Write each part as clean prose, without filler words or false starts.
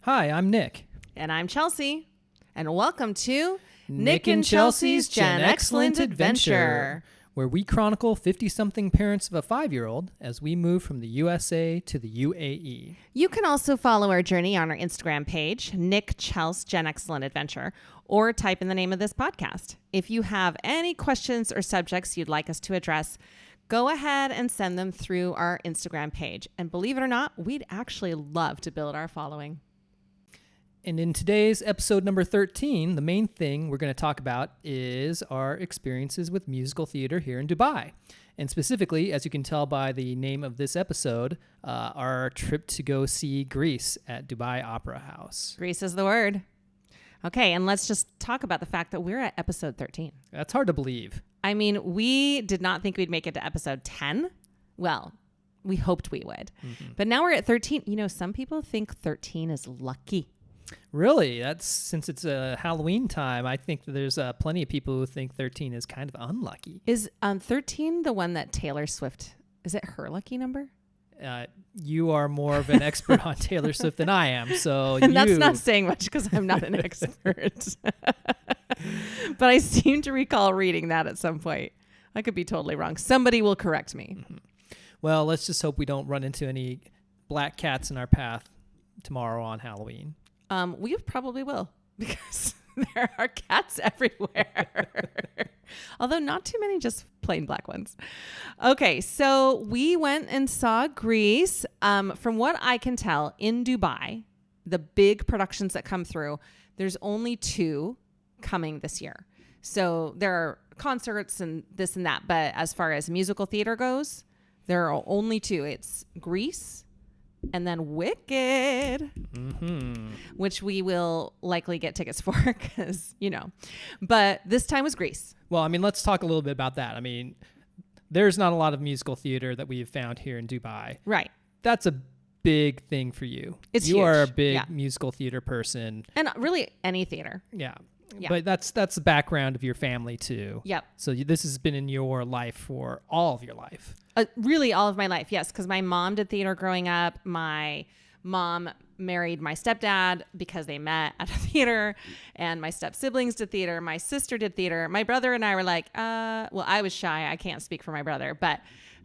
Hi, I'm Nick. And I'm Chelsea. And welcome to Nick and Chelsea's Gen Excellent Adventure, where we chronicle 50-something parents of a 5-year-old as we move from the USA to the UAE. You can also follow our journey on our Instagram page, Nick Chels Gen Excellent Adventure, or type in the name of this podcast. If you have any questions or subjects you'd like us to address, go ahead and send them through our Instagram page. And believe it or not, we'd actually love to build our following. And in today's episode number 13, the main thing we're going to talk about is our experiences with musical theater here in Dubai. And specifically, as you can tell by the name of this episode, our trip to go see Grease at Dubai Opera House. Grease is the word. Okay, and let's just talk about the fact that we're at episode 13. That's hard to believe. I mean, we did not think we'd make it to episode 10. Well, we hoped we would. Mm-hmm. But now we're at 13. You know, some people think 13 is lucky. Really? That's since it's Halloween time. I think that there's plenty of people who think 13 is kind of unlucky. Is 13 the one that Taylor Swift, is it her lucky number? You are more of an expert on Taylor Swift than I am, so That's not saying much because I'm not an expert. But I seem to recall reading that at some point. I could be totally wrong. Somebody will correct me. Mm-hmm. Well, let's just hope we don't run into any black cats in our path tomorrow on Halloween. We probably will because there are cats everywhere. Although not too many just plain black ones. Okay, so we went and saw Grease. From what I can tell, in Dubai, the big productions that come through, there's only 2 coming this year. So there are concerts and this and that. But as far as musical theater goes, there are only 2. It's Grease and then Wicked, which we will likely get tickets for because, you know. But this time was Grease. Well, I mean, let's talk a little bit about that. I mean, there's not a lot of musical theater that we've found here in Dubai. Right. That's a big thing for you. It's you huge. are a big musical theater person. And really any theater. Yeah. But that's the background of your family too. Yep. So this has been in your life for all of your life. Really all of my life, yes, because my mom did theater growing up. My mom married my stepdad because they met at a theater, and my step-siblings did theater. My sister did theater. My brother and I were like, well, I was shy. I can't speak for my brother, but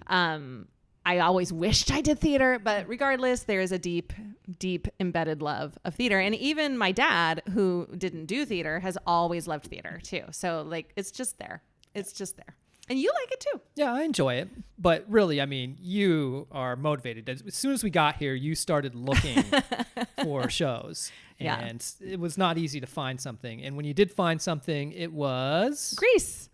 I always wished I did theater. But regardless, there is a deep, deep embedded love of theater. And even my dad, who didn't do theater, has always loved theater too. So like, it's just there. It's just there. And you like it too. Yeah, I enjoy it. But really, I mean, you are motivated. As soon as we got here, you started looking for shows. And it was not easy to find something. And when you did find something, it was Grease,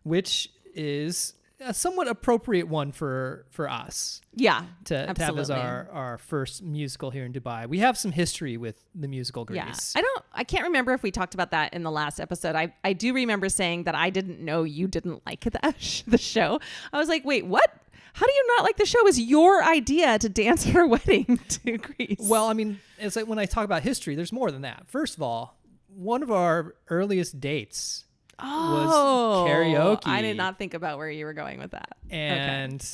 which is a somewhat appropriate one for us. Yeah, to have as our first musical here in Dubai. We have some history with the musical Grease. Yeah. I can't remember if we talked about that in the last episode. I do remember saying that I didn't know you didn't like the show. I was like, wait, what? How do you not like the show? It was your idea to dance at our wedding to Grease. Well, I mean, it's like when I talk about history, there's more than that. First of all, one of our earliest dates was karaoke. I did not think about where you were going with that. And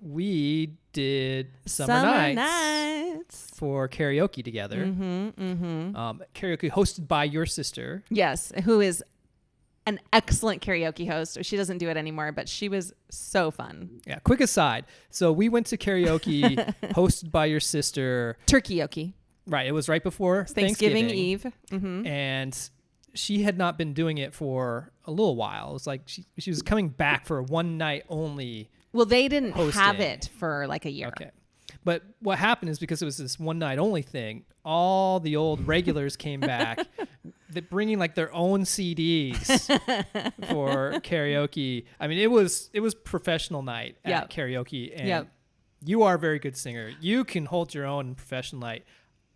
we did summer nights for karaoke together. Karaoke hosted by your sister. Yes, who is an excellent karaoke host. She doesn't do it anymore, but she was so fun. Yeah, quick aside. So we went to karaoke hosted by your sister. Turkey-oke. Right, it was right before Thanksgiving Eve. And she had not been doing it for a little while. It was like she was coming back for a one night only. Well, they didn't hosting. have it for like a year. Okay. But what happened is because it was this one night only thing, all the old regulars came back, bringing like their own CDs for karaoke. I mean, it was professional night at karaoke, and you are a very good singer. You can hold your own in professional night.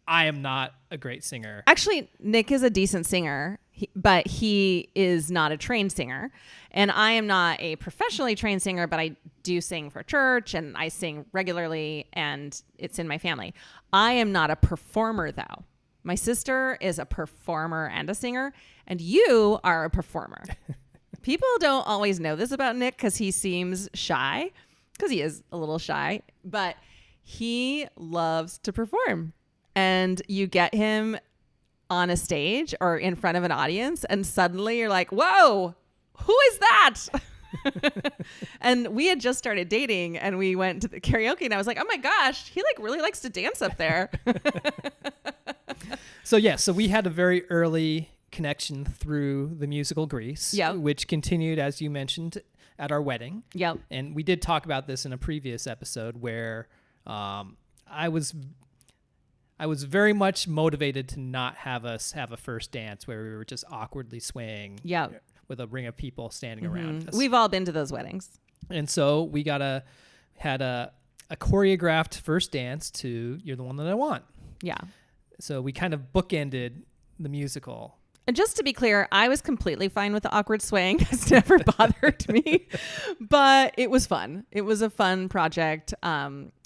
I am not a great singer. Actually, Nick is a decent singer, but he is not a trained singer. And I am not a professionally trained singer, but I do sing for church and I sing regularly and it's in my family. I am not a performer though. My sister is a performer and a singer, and you are a performer. People don't always know this about Nick because he seems shy, because he is a little shy, but he loves to perform. and you get him on a stage or in front of an audience, and suddenly you're like, whoa, who is that? And we had just started dating, and we went to the karaoke, and I was like, oh my gosh, he like really likes to dance up there. So we had a very early connection through the musical Grease, which continued, as you mentioned, at our wedding. Yep. And we did talk about this in a previous episode where I was very much motivated to not have us have a first dance where we were just awkwardly swaying with a ring of people standing around us. We've all been to those weddings. And so we had a choreographed first dance to You're the One That I Want. Yeah. So we kind of bookended the musical. And just to be clear, I was completely fine with the awkward swaying. It's never bothered me, but it was fun. It was a fun project.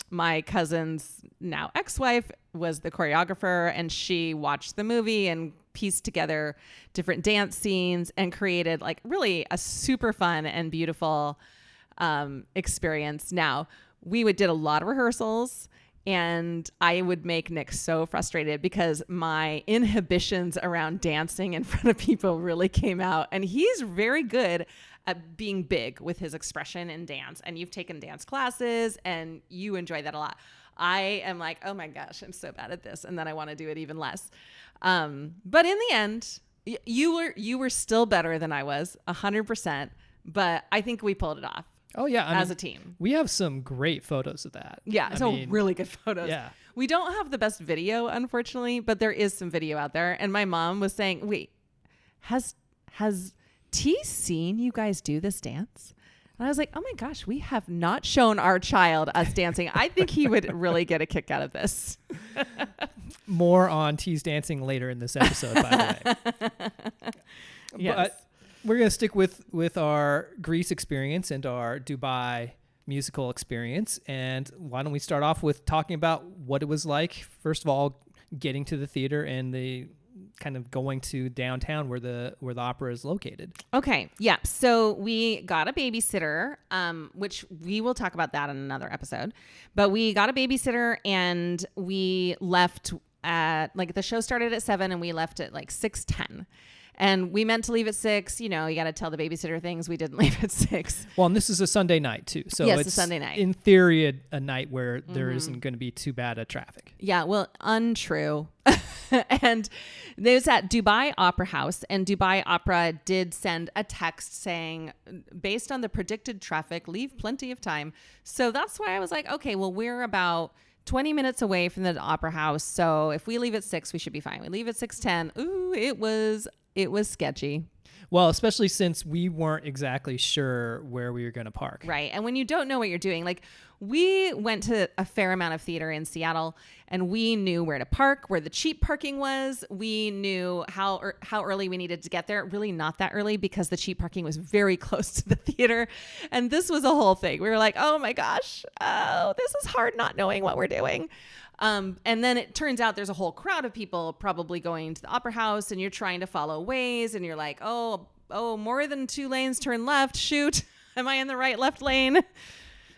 My cousin's now ex-wife was the choreographer, and she watched the movie and pieced together different dance scenes and created like really a super fun and beautiful experience. Now, we did a lot of rehearsals, and I would make Nick so frustrated because my inhibitions around dancing in front of people really came out. And he's very good at being big with his expression in dance. And you've taken dance classes and you enjoy that a lot. I am like, oh my gosh, I'm so bad at this. And then I want to do it even less. But in the end, you were still better than I was, 100%. But I think we pulled it off. Oh yeah, as a team. We have some great photos of that. Yeah, really good photos. Yeah. We don't have the best video, unfortunately, but there is some video out there. And my mom was saying, wait, has T seen you guys do this dance? And I was like, oh my gosh, we have not shown our child us dancing. I think he would really get a kick out of this. More on T's dancing later in this episode, by the way. Yes. But we're going to stick with our Greece experience and our Dubai musical experience. And why don't we start off with talking about what it was like, first of all, getting to the theater and the kind of going to downtown where the opera is located. Okay. Yeah. So we got a babysitter, which we will talk about that in another episode. But we got a babysitter and we left at like the show started at 7 and we left at like 6:10. And we meant to leave at 6. You know, you got to tell the babysitter things. We didn't leave at 6. Well, and this is a Sunday night too. So yes, it's a Sunday night. In theory, a night where there isn't going to be too bad a traffic. Yeah, well, untrue. And there's at Dubai Opera House, and Dubai Opera did send a text saying, based on the predicted traffic, leave plenty of time. So that's why I was like, okay, well, we're about 20 minutes away from the Opera House. So if we leave at 6, we should be fine. We leave at 6:10. Ooh, it was sketchy. Well, especially since we weren't exactly sure where we were going to park. Right. And when you don't know what you're doing, like we went to a fair amount of theater in Seattle and we knew where to park, where the cheap parking was. We knew how early we needed to get there. Really not that early because the cheap parking was very close to the theater. And this was a whole thing. We were like, oh my gosh, this is hard not knowing what we're doing. And then it turns out there's a whole crowd of people probably going to the Opera House and you're trying to follow Waze and you're like, oh, more than 2 lanes, turn left, shoot. Am I in the right left lane?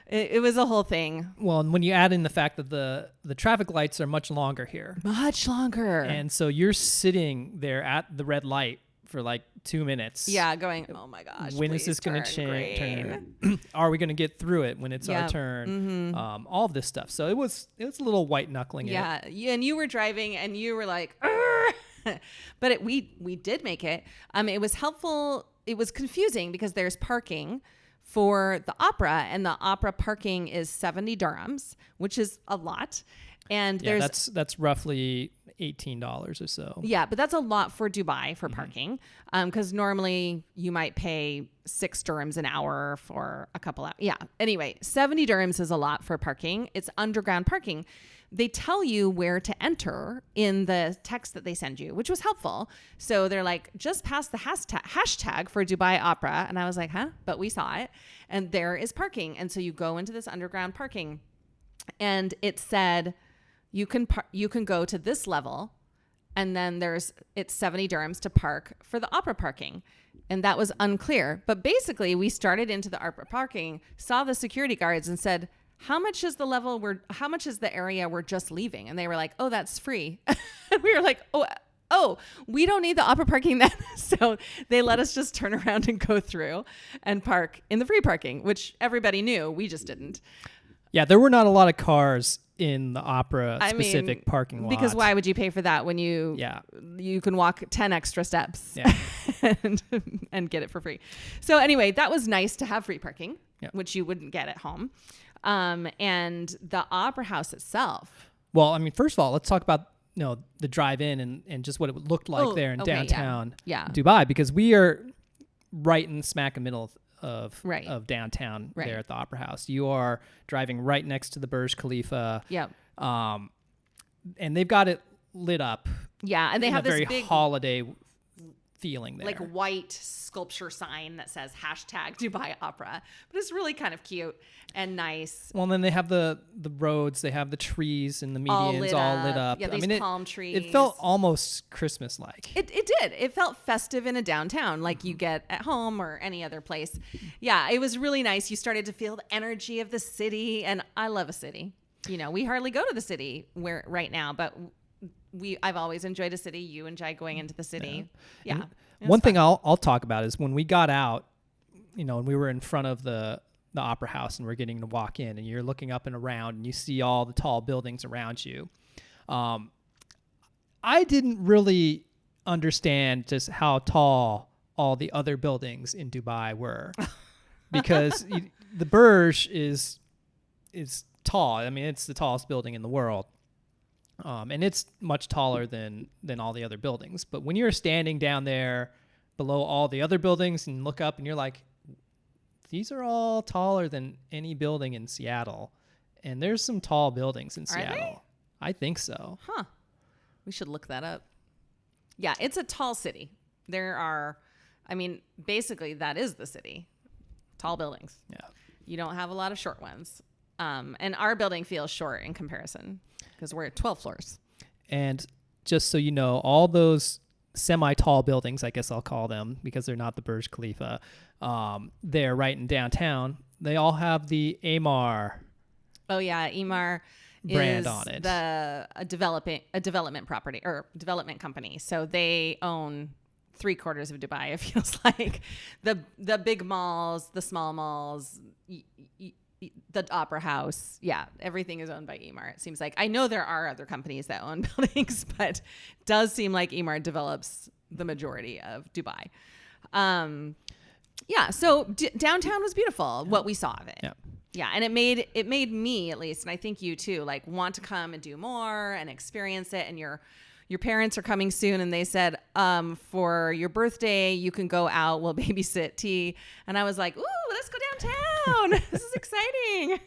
It was a whole thing. Well, and when you add in the fact that the traffic lights are much longer here. Much longer. And so you're sitting there at the red light for like 2 minutes. Yeah, going, oh my gosh. When is this going to turn? Are we going to get through it when it's our turn? Mm-hmm. All of this stuff. So it was a little white knuckling. Yeah, and you were driving and you were like, argh! But we did make it. It was helpful. It was confusing because there's parking for the opera, and the opera parking is 70 dirhams, which is a lot. And that's roughly $18 or so. Yeah, but that's a lot for Dubai for parking, because normally you might pay 6 dirhams an hour for a couple hours. Yeah. Anyway, 70 dirhams is a lot for parking. It's underground parking. They tell you where to enter in the text that they send you, which was helpful. So they're like, just pass the hashtag for Dubai Opera. And I was like, huh? But we saw it. And there is parking. And so you go into this underground parking. And it said, you can go to this level. And then it's 70 dirhams to park for the opera parking. And that was unclear. But basically, we started into the opera parking, saw the security guards and said, how much is how much is the area we're just leaving? And they were like, oh, that's free. And we were like, oh, we don't need the opera parking then. So they let us just turn around and go through and park in the free parking, which everybody knew. We just didn't. Yeah, there were not a lot of cars in the opera specific parking lot. Because why would you pay for that when you can walk 10 extra steps and get it for free? So anyway, that was nice to have free parking, which you wouldn't get at home. And the opera house itself. Well, I mean, first of all, let's talk about the drive-in and just what it looked like there in downtown Dubai, because we are right in smack in the middle of downtown there at the Opera House. You are driving right next to the Burj Khalifa. Yep. And they've got it lit up. Yeah, and they have this very big holiday feeling there. Like white sculpture sign that says #Dubai Opera. But it's really kind of cute and nice. Well, and then they have the roads, they have the trees and the medians all lit up. Yeah, these palm trees. It felt almost Christmas-like. It did. It felt festive in a downtown like you get at home or any other place. Yeah, it was really nice. You started to feel the energy of the city, and I love a city. We hardly go to the city right now, but I've always enjoyed a city. You enjoy going into the city. Yeah. One thing I'll talk about is when we got out, and we were in front of the opera house and we're getting to walk in, and you're looking up and around and you see all the tall buildings around you. I didn't really understand just how tall all the other buildings in Dubai were, because the Burj is tall. I mean, it's the tallest building in the world. And it's much taller than all the other buildings. But when you're standing down there below all the other buildings and look up and you're like, these are all taller than any building in Seattle. And there's some tall buildings in Seattle. They? I think so. Huh. We should look that up. Yeah, it's a tall city. Basically that is the city. Tall buildings. Yeah. You don't have a lot of short ones. And our building feels short in comparison because we're at 12 floors. And just so you know, all those semi-tall buildings, I guess I'll call them, because they're not the Burj Khalifa, they're right in downtown. They all have the Amar. Oh yeah, Amar brand is on it. A development property or development company. So they own 3/4 of Dubai. It feels like the big malls, the small malls. The opera house. Yeah, everything is owned by Emar. It seems like. I know there are other companies that own buildings, but it does seem like Emar develops the majority of Dubai. So downtown was beautiful, what we saw of it. Yeah, and it made me, at least, and I think you too, like want to come and do more and experience it. And your parents are coming soon, and they said, for your birthday, you can go out. We'll babysit T. And I was like, ooh, let's go downtown. This is exciting.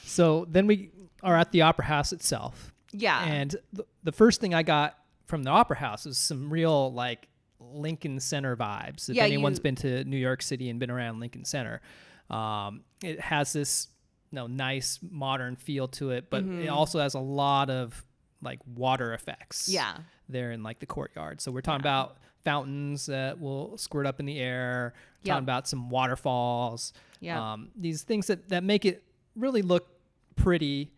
So then we are at the opera house itself. Yeah. And the first thing I got from the opera house was some real like Lincoln Center vibes. If anyone's been to New York City and been around Lincoln Center, it has this nice modern feel to it, but it also has a lot of like water effects there in like the courtyard. So we're talking about fountains that will squirt up in the air, talking about some waterfalls, these things that make it really look pretty,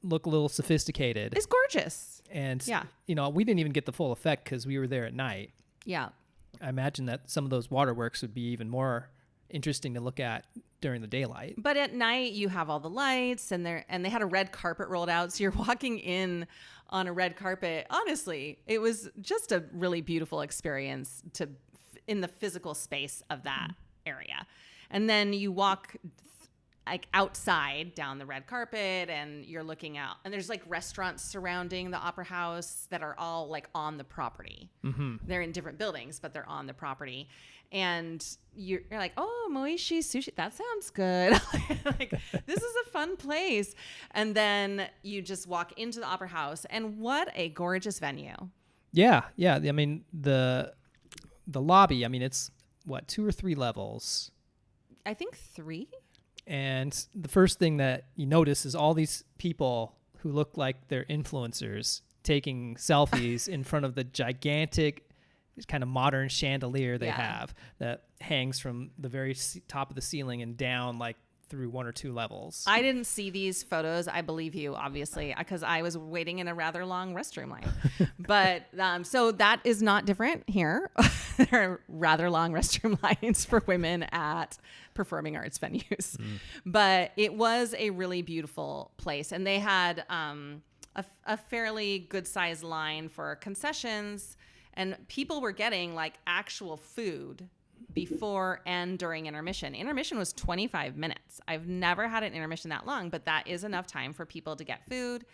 look a little sophisticated. It's gorgeous. And, we didn't even get the full effect because we were there at night. Yeah. I imagine that some of those waterworks would be even more interesting to look at during the daylight. But at night you have all the lights and they had a red carpet rolled out. So you're walking in on a red carpet. Honestly, it was just a really beautiful experience in the physical space of that area. And then you walk like outside down the red carpet and you're looking out, and there's like restaurants surrounding the opera house that are all like on the property. They're in different buildings, but they're on the property. And you're like, oh, Moishi sushi, that sounds good. Like, this is a fun place. And then you just walk into the opera house, and what a gorgeous venue. Yeah. I mean, the lobby, I mean, it's what, 2 or 3 levels? I think 3. And the first thing that you notice is all these people who look like they're influencers taking selfies in front of the gigantic kind of modern chandelier they have that hangs from the very top of the ceiling and down like through 1 or 2 levels. I didn't see these photos. I believe you, obviously, because I was waiting in a rather long restroom line. But so that is not different here. There are rather long restroom lines for women at performing arts venues. But it was a really beautiful place. And they had a fairly good sized line for concessions. And people were getting like actual food before and during intermission. Intermission was 25 minutes. I've never had an intermission that long, but that is enough time for people to get food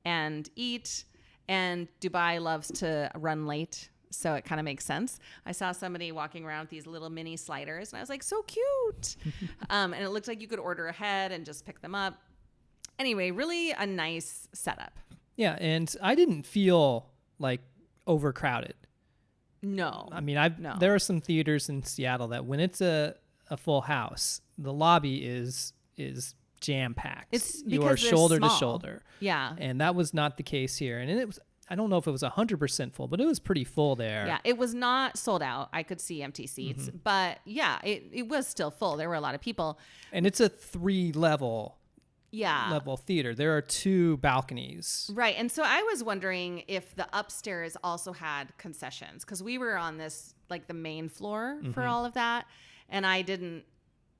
and eat. And Dubai loves to run late, so it kind of makes sense. I saw somebody walking around with these little mini sliders, and I was like, so cute. And it looked like you could order ahead and just pick them up. Anyway, really a nice setup. Yeah, and I didn't feel like overcrowded. No. I mean, there are some theaters in Seattle that when it's a full house, the lobby is jam packed. It's you are because they're shoulder small. to shoulder. Yeah. And that was not the case here. And it was, I don't know if it was 100% full, but it was pretty full there. Yeah, it was not sold out. I could see empty seats, but yeah, it was still full. There were a lot of people. And it's a 3-level level theater. There are 2 balconies. Right. And so I was wondering if the upstairs also had concessions, because we were on this, like the main floor for all of that. And I didn't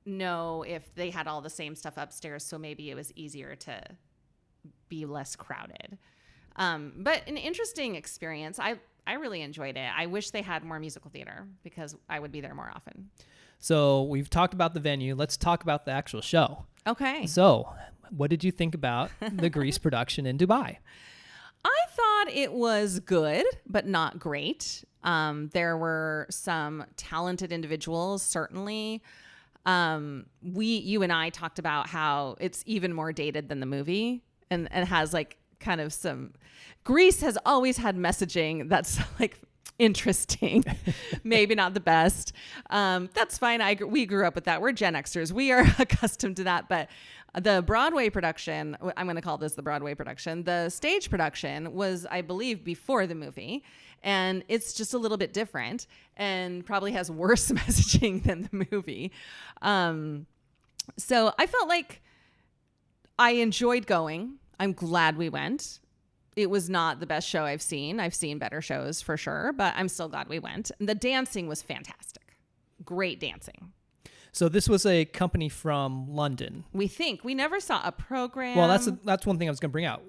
know if they had all the same stuff upstairs. So maybe it was easier to be less crowded. But an interesting experience. I really enjoyed it. I wish they had more musical theater because I would be there more often. So we've talked about the venue. Let's talk about the actual show. Okay. So what did you think about the Grease production in Dubai? I thought it was good, but not great. There were some talented individuals, certainly. You and I talked about how it's even more dated than the movie, and has like kind of some. Grease has always had messaging that's like interesting, maybe not the best. That's fine. We grew up with that. We're Gen Xers. We are accustomed to that. But the Broadway production, I'm going to call this the Broadway production. The stage production was, I believe, before the movie. And it's just a little bit different and probably has worse messaging than the movie. So I felt like I enjoyed going. I'm glad we went. It was not the best show I've seen. I've seen better shows for sure, but I'm still glad we went. And the dancing was fantastic. Great dancing. So this was a company from London. We never saw a program. Well, that's one thing I was going to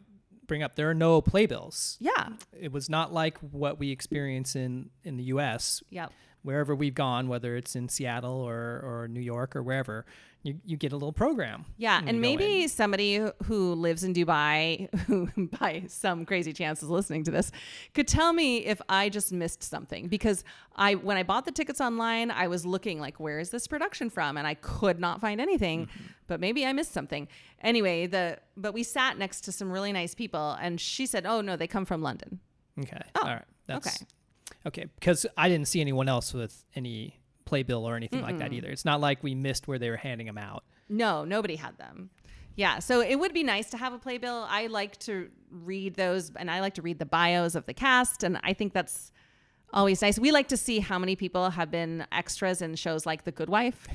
bring up. There are no playbills. Yeah. It was not like what we experience in the U.S. Yep. Wherever we've gone, whether it's in Seattle or New York or wherever, you get a little program. Yeah, and maybe somebody who lives in Dubai, who by some crazy chance is listening to this, could tell me if I just missed something. Because when I bought the tickets online, I was looking like, where is this production from? And I could not find anything, but maybe I missed something. Anyway, but we sat next to some really nice people, and she said, oh, no, they come from London. Okay. Oh, all right. okay. Okay, because I didn't see anyone else with any playbill or anything like that either. It's not like we missed where they were handing them out. No, nobody had them. Yeah, so it would be nice to have a playbill. I like to read those, and I like to read the bios of the cast, and I think that's always nice. We like to see how many people have been extras in shows like The Good Wife.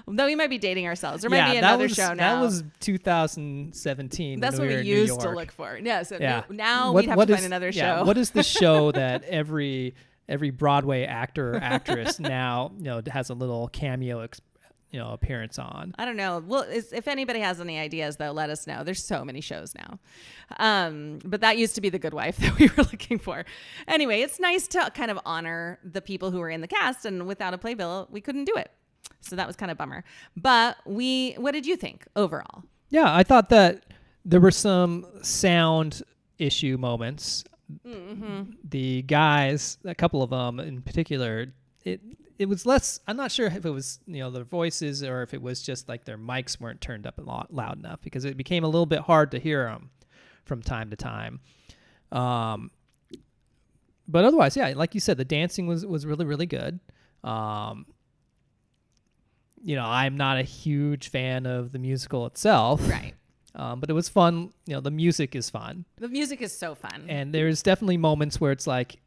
Though we might be dating ourselves. There might be another show now. That was 2017. That's what we used to look for. Yeah, so now we'd have to find another show. What is the show that every Broadway actor or actress now has a little cameo appearance on? I don't know. Well, if anybody has any ideas, though, let us know. There's so many shows now. But that used to be The Good Wife that we were looking for. Anyway, it's nice to kind of honor the people who were in the cast, and without a playbill, we couldn't do it. So that was kind of a bummer. But what did you think overall? Yeah, I thought that there were some sound issue moments. The guys, a couple of them in particular, it was less, I'm not sure if it was, their voices or if it was just like their mics weren't turned up loud enough, because it became a little bit hard to hear them from time to time. But otherwise, yeah, like you said, the dancing was really, really good. I'm not a huge fan of the musical itself. Right. But it was fun. The music is fun. The music is so fun. And there's definitely moments where it's like,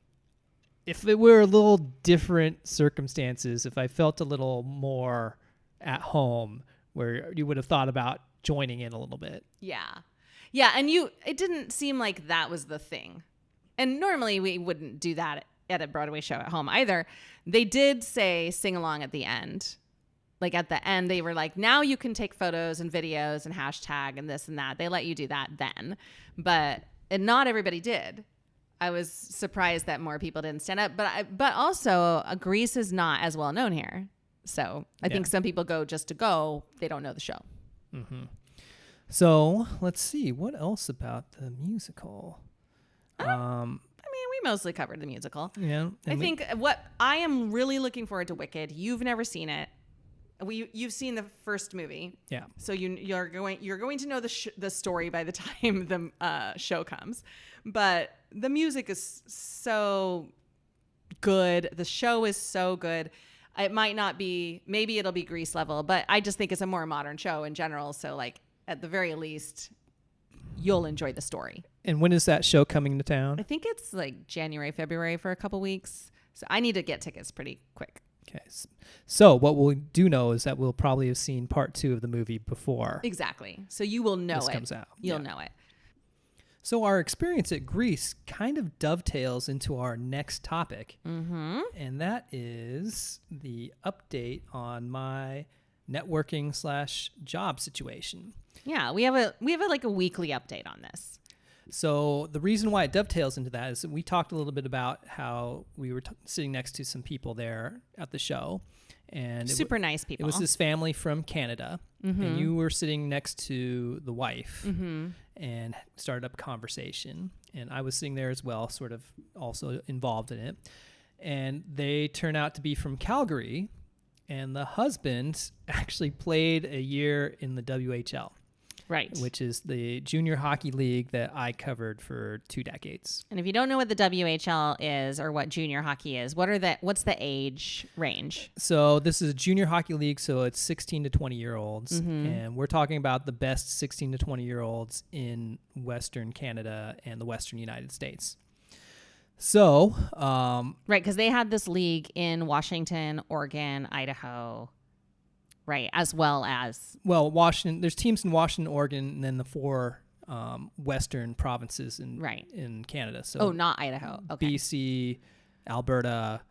if it were a little different circumstances, if I felt a little more at home where you would have thought about joining in a little bit. Yeah. And it didn't seem like that was the thing. And normally we wouldn't do that at a Broadway show at home either. They did say sing along at the end. Like at the end, they were like, now you can take photos and videos and hashtag and this and that. They let you do that then. And not everybody did. I was surprised that more people didn't stand up. But also, Grease is not as well known here. So I think some people go just to go. They don't know the show. Mm-hmm. So let's see. What else about the musical? We mostly covered the musical. Yeah. I think what I am really looking forward to Wicked. You've never seen it. You've seen the first movie. Yeah. So you're going to know the story by the time the show comes. But the music is so good. The show is so good. It might not be, maybe it'll be Grease level, but I just think it's a more modern show in general. So like at the very least, you'll enjoy the story. And when is that show coming to I town? think it's like January, February for a couple weeks. So I need to get tickets pretty quick. Okay. So what we do know is that we'll probably have seen part 2 of the movie before. Exactly. So you will know this it. comes out. You'll know it. So our experience at Greece kind of dovetails into our next topic. Mm-hmm. And that is the update on my networking / job situation. Yeah, we have a weekly update on this. So the reason why it dovetails into that is that we talked a little bit about how we were sitting next to some people there at the show. And super nice people. It was this family from Canada. Mm-hmm. And you were sitting next to the wife mm-hmm. and started up a conversation. And I was sitting there as well, sort of also involved in it. And they turned out to be from Calgary. And the husband actually played a year in the WHL. Right. Which is the junior hockey league that I covered for 2 decades. And if you don't know what the WHL is or what junior hockey is, what's the age range? So this is a junior hockey league, so it's 16 to 20-year-olds. Mm-hmm. And we're talking about the best 16 to 20-year-olds in Western Canada and the Western United States. So... right, because they had this league in Washington, Oregon, Idaho... Right, as well as... Well, Washington. There's teams in Washington, Oregon, and then the 4 western provinces in Canada. So not Idaho. Okay. BC, Alberta,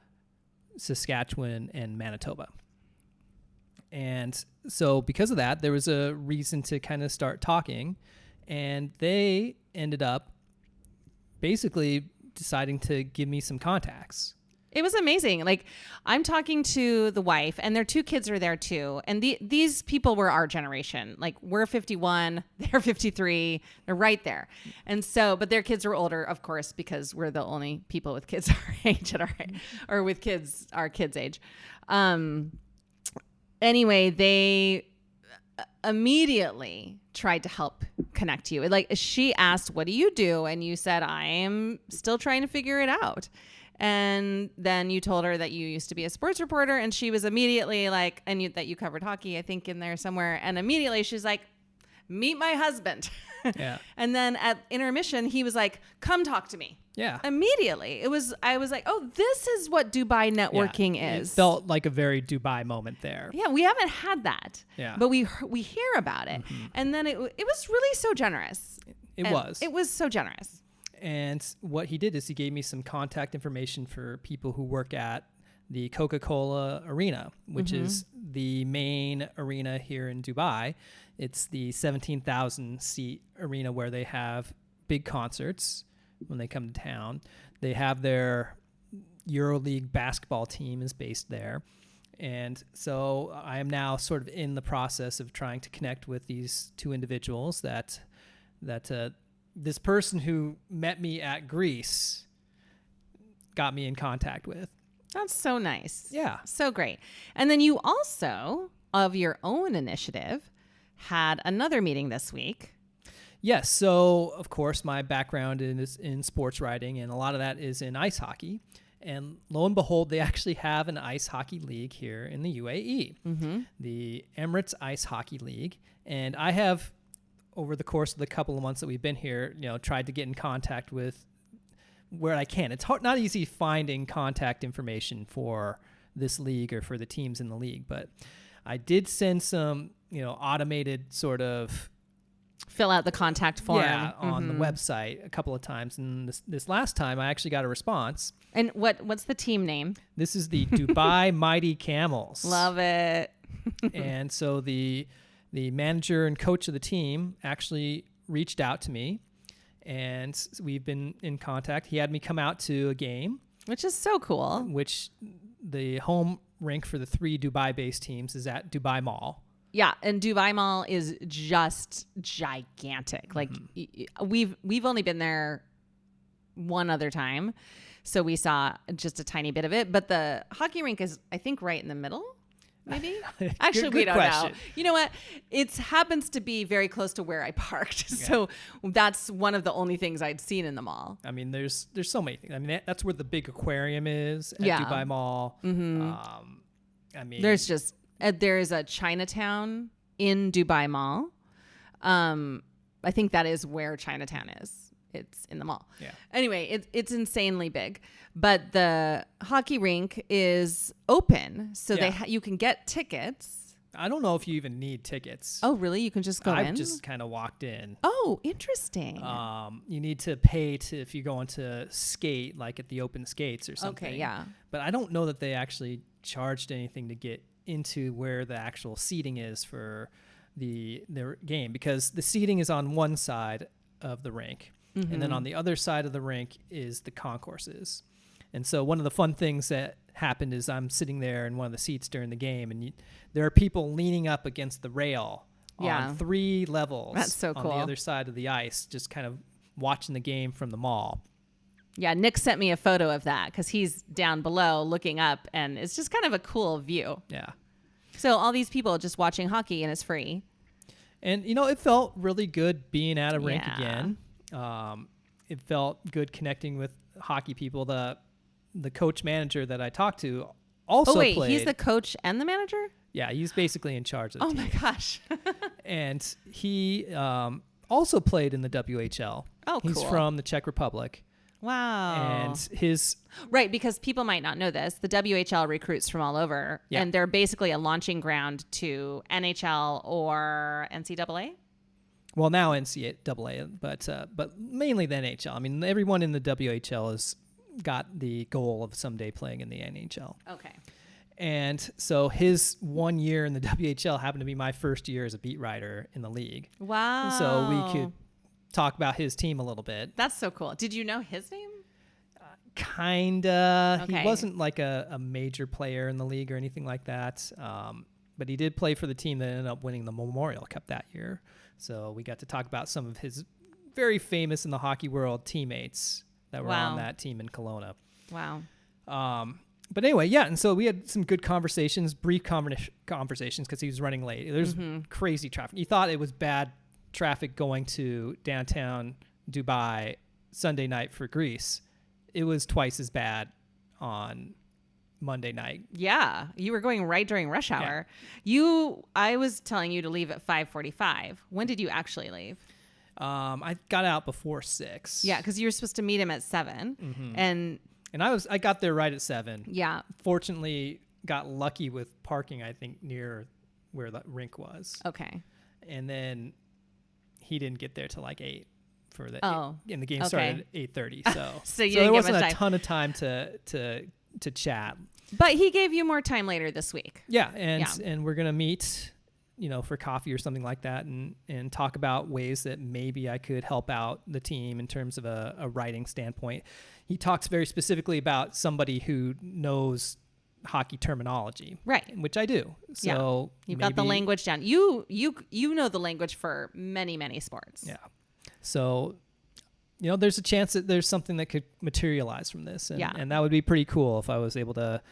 Saskatchewan, and Manitoba. And so because of that, there was a reason to kind of start talking. And they ended up basically deciding to give me some contacts. It was amazing. Like, I'm talking to the wife, and their 2 kids are there too. And these people were our generation. Like, we're 51, they're 53, they're right there. And so, but their kids are older, of course, because we're the only people with kids our age or with kids our kids' age. Anyway, they immediately tried to help connect you. Like, she asked, "What do you do?" And you said, "I am still trying to figure it out." And then you told her that you used to be a sports reporter, and she was immediately like, that you covered hockey, I think, in there somewhere. And immediately she's like, "Meet my husband." Yeah. And then at intermission, he was like, "Come talk to me." Yeah. Immediately. I was like, oh, this is what Dubai networking is. It felt like a very Dubai moment there. Yeah, we haven't had that. Yeah. But we hear about it. Mm-hmm. And then it was really so generous. It was so generous. And what he did is he gave me some contact information for people who work at the Coca-Cola Arena, which mm-hmm. is the main arena here in Dubai. It's the 17,000 seat arena where they have big concerts when they come to town. They have their EuroLeague basketball team is based there. And so I am now sort of in the process of trying to connect with these 2 individuals that this person who met me at Greece got me in contact with. That's so nice. Yeah. So great. And then you also, of your own initiative, had another meeting this week. Yes. So, of course, my background is in sports writing, and a lot of that is in ice hockey. And lo and behold, they actually have an ice hockey league here in the UAE, mm-hmm. the Emirates Ice Hockey League. And I have, over the course of the couple of months that we've been here, tried to get in contact with where I can. It's not easy finding contact information for this league or for the teams in the league, but I did send some, automated sort of Fill out the contact form. Yeah, on the website a couple of times. And this last time I actually got a response. And what's the team name? This is the Dubai Mighty Camels. Love it. And so the manager and coach of the team actually reached out to me, and we've been in contact. He had me come out to a game. Which is so cool. Which the home rink for the 3 Dubai-based teams is at Dubai Mall. Yeah, and Dubai Mall is just gigantic. Like we've only been there one other time, so we saw just a tiny bit of it. But the hockey rink is, I think, right in the middle. Maybe. Actually, we don't know. You know what? It happens to be very close to where I parked, so that's one of the only things I'd seen in the mall. I mean, there's so many things. I mean, that's where the big aquarium is at Dubai Mall. I mean, there's just. There is a Chinatown in Dubai Mall. I think that is where Chinatown is. It's in the mall. Yeah. Anyway, it's insanely big. But the hockey rink is open, so you can get tickets. I don't know if you even need tickets. Oh, really? You can just go in? I've just kind of walked in. Oh, interesting. You need to pay if you're going to skate, like at the open skates or something. Okay, yeah. But I don't know that they actually charged anything to get into where the actual seating is for the game, because the seating is on one side of the rink, and then on the other side of the rink is the concourses. And so one of the fun things that happened is I'm sitting there in one of the seats during the game, and there are people leaning up against the rail on 3 levels. That's so cool. On the other side of the ice, just kind of watching the game from the mall. Yeah, Nick sent me a photo of that because he's down below looking up, and it's just kind of a cool view. Yeah. So all these people just watching hockey, and it's free. And, it felt really good being at a rink again. It felt good connecting with hockey people. The coach manager that I talked to also played. Oh, wait, he's the coach and the manager? Yeah, he's basically in charge of the team. Oh, my gosh. And he also played in the WHL. Oh, cool. He's from the Czech Republic. Wow. And right, because people might not know this, the WHL recruits from all over, and they're basically a launching ground to NHL or NCAA. Well, now NCAA, but mainly the NHL. I mean, everyone in the WHL has got the goal of someday playing in the NHL. Okay. And so his 1 year in the WHL happened to be my first year as a beat writer in the league. Wow. So we could talk about his team a little bit. That's so cool. Did you know his name? Kinda. Okay. He wasn't like a major player in the league or anything like that. But he did play for the team that ended up winning the Memorial Cup that year. So we got to talk about some of his very famous in the hockey world teammates that were on that team in Kelowna. Wow. But anyway, and so we had some good conversations, brief conversations, because he was running late. There's crazy traffic. You thought it was bad traffic going to downtown Dubai Sunday night for Greece. It was twice as bad on Monday night. Yeah, you were going right during rush hour. I was telling you to leave at 5:45. When did you actually leave? I got out before 6. Yeah, because you were supposed to meet him at 7, and I got there right at 7. Yeah. Fortunately, got lucky with parking, I think, near where the rink was. Okay. And then he didn't get there till like 8 for the and the game started at 8:30. So there wasn't a ton of time to chat. But he gave you more time later this week. Yeah, and we're gonna meet, for coffee or something like that, and talk about ways that maybe I could help out the team in terms of a writing standpoint. He talks very specifically about somebody who knows hockey terminology, right? Which I do. So you've got the language down. You know the language for many sports. Yeah. So, there's a chance that there's something that could materialize from this, and that would be pretty cool if I was able to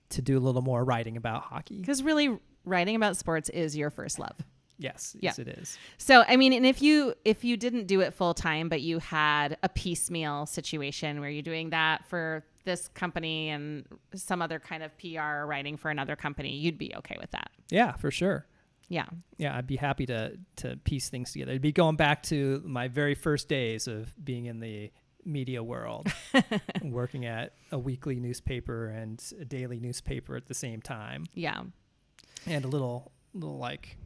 do a little more writing about hockey. Because really, writing about sports is your first love. Yes, it is. So, I mean, and if you didn't do it full time, but you had a piecemeal situation where you're doing that for this company and some other kind of PR writing for another company, you'd be okay with that. Yeah, for sure. Yeah. Yeah, I'd be happy to piece things together. It'd be going back to my very first days of being in the media world, working at a weekly newspaper and a daily newspaper at the same time. Yeah. And a little like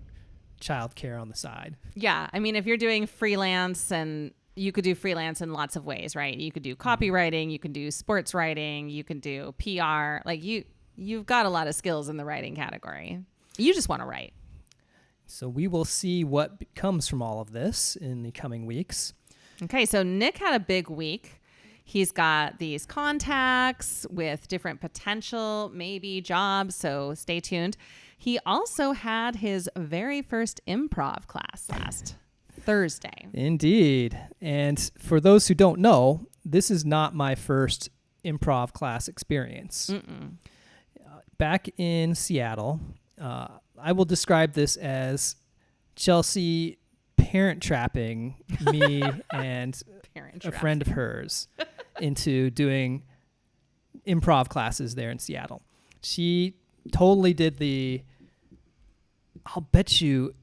childcare on the side. Yeah. I mean, if you're doing freelance, and you could do freelance in lots of ways, right? You could do copywriting, you can do sports writing, you can do PR. Like you've got a lot of skills in the writing category. You just want to write. So we will see what comes from all of this in the coming weeks. Okay. So Nick had a big week. He's got these contacts with different potential, maybe jobs. So stay tuned. He also had his very first improv class last Thursday. Indeed. And for those who don't know, this is not my first improv class experience. Back in Seattle, I will describe this as Chelsea parent trapping me and a friend of hers into doing improv classes there in Seattle. She totally did I'll bet you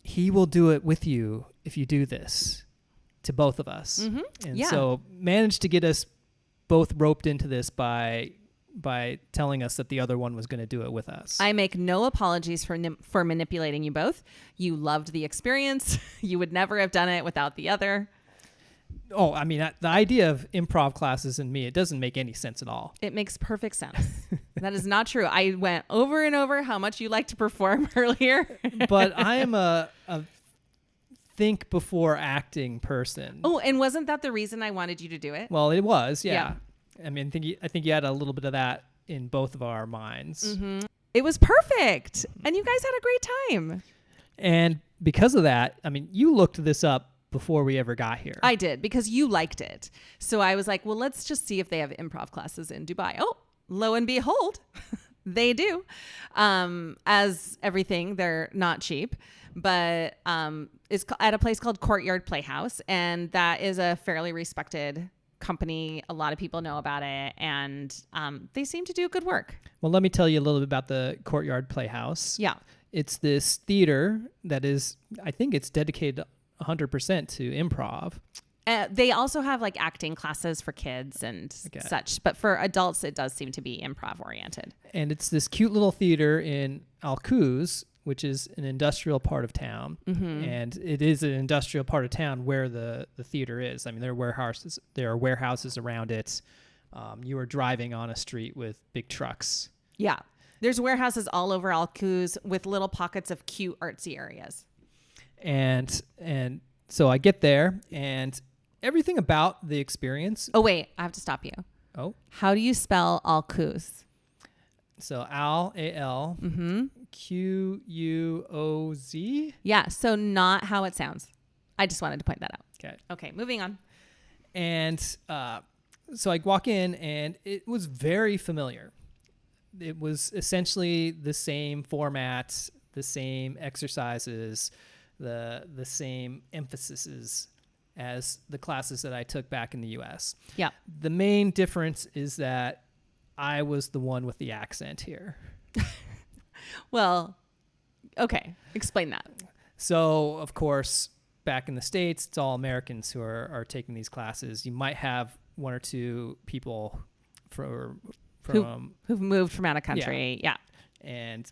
he will do it with you if you do this, to both of us. And so managed to get us both roped into this by telling us that the other one was going to do it with us. I make no apologies for manipulating you both. You loved the experience. You would never have done it without the other. Oh, I mean, the idea of improv classes and me, it doesn't make any sense at all. It makes perfect sense. That is not true. I went over and over how much you like to perform earlier. But I am a think before acting person. Oh, and wasn't that the reason I wanted you to do it? Well, it was, yeah. I mean, I think you had a little bit of that in both of our minds. It was perfect. And you guys had a great time. And because of that, I mean, you looked this up before we ever got here. I did, because you liked it. So I was like, well, let's just see if they have improv classes in Dubai. Oh, lo and behold, they do. As everything, they're not cheap, but it's at a place called Courtyard Playhouse. And that is a fairly respected company. A lot of people know about it, and they seem to do good work. Well, let me tell you a little bit about the Courtyard Playhouse. Yeah. It's this theater that is, I think it's dedicated 100% to improv. They also have like acting classes for kids and such, but for adults, it does seem to be improv oriented. And it's this cute little theater in Alcuz, which is an industrial part of town. And it is an industrial part of town where the theater is. I mean, there are warehouses around it. You are driving on a street with big trucks. Yeah. There's warehouses all over Alcuz with little pockets of cute artsy areas. And so I get there, and everything about the experience. Oh, wait, I have to stop you. Oh. How do you spell Alcuz? So Al, Quuz. Yeah, so not how it sounds. I just wanted to point that out. Okay, moving on. And so I walk in, and it was very familiar. It was essentially the same format, the same exercises, the same emphases as the classes that I took back in the US. Yeah. The main difference is that I was the one with the accent here. Well, okay. Explain that. So, of course, back in the States, it's all Americans who are taking these classes. You might have one or two people who've moved from out of country. Yeah.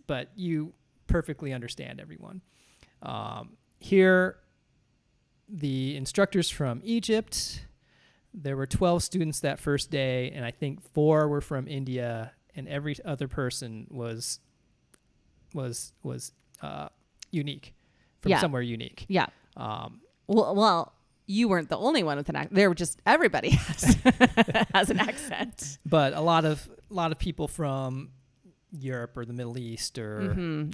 But you perfectly understand everyone. Here, the instructors from Egypt. There were 12 students that first day, and I think 4 were from India, and every other person was unique, from somewhere unique. Yeah. Well, you weren't the only one with an accent. There were just everybody has an accent. But a lot of people from Europe or the Middle East or